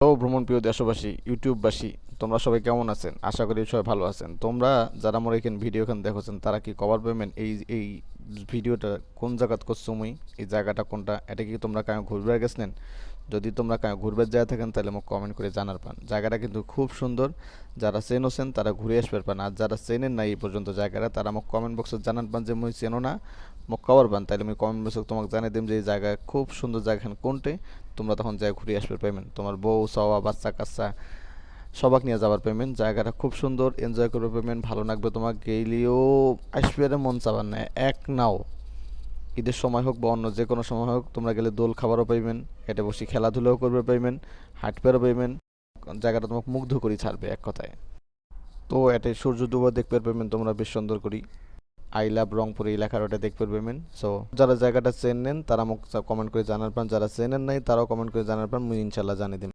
ও ভ্রমণপ্রিয় দেশবাসী, ইউটিউববাসী, তোমরা সবাই কেমন আছেন? আশা করি সবাই ভালো আছেন। তোমরা যারা মোর এখানে ভিডিও এখানে দেখছেন তারা কি কভার পেমেন্ট এই ভিডিওটা কোন জায়গাত করছো? মুই এই জায়গাটা কোনটা? এটা কি তোমরা কায় ঘুরবে গেছিলেন? যদি তোমরা কায় ঘুরবে যায় থাকেন তাহলে মোক কমেন্ট করে জানার পান। জায়গাটা কিন্তু খুব সুন্দর। যারা চেনোছেন তারা ঘুরে আসবে পান, আর যারা চেনেন না এই পর্যন্ত জায়গাটা তারা মোক কমেন্ট বক্সে জানান পান যে মুই চেনো না, মোক কভার পান, তাহলে আমি কমেন্ট বক্সে তোমাকে জানিয়ে দিম যে এই জায়গা খুব সুন্দর জায়গা কোনটে। তোমরা তখন যাই ঘুরে আসবে পেমেন্ট, তোমার বউ সওয়া বাচ্চা কাচ্চা সবাক নিয়ে যাবার পেমেন্ট। জায়গাটা খুব সুন্দর, এনজয় করবে পেমেন্ট, ভালো লাগবে তোমার। গেলেও আসবে মন চাবার না এক নাও। ঈদের সময় হোক বা অন্য যে কোনো সময় হোক, তোমরা গেলে দোল খাবারও পাইবেন, এটা বসে খেলাধুলাও করবে পাইবেন, হাঁটবেও পাইবেন। জায়গাটা তোমাকে মুগ্ধ করে ছাড়বে এক কথায়। তো এটাই সূর্য ডুবা দেখতে পারবেন তোমরা বেশ সুন্দর করি। আই লাভ রংপুর এই লেখার ওটা দেখতে পারবেন। সো যারা জায়গাটা চেনেন তারা মোক কমেন্ট করে জানার পান, যারা চেনেন নাই তারাও কমেন্ট করে জানার পান, মুই ইনশাল্লাহ জানিয়ে দিন।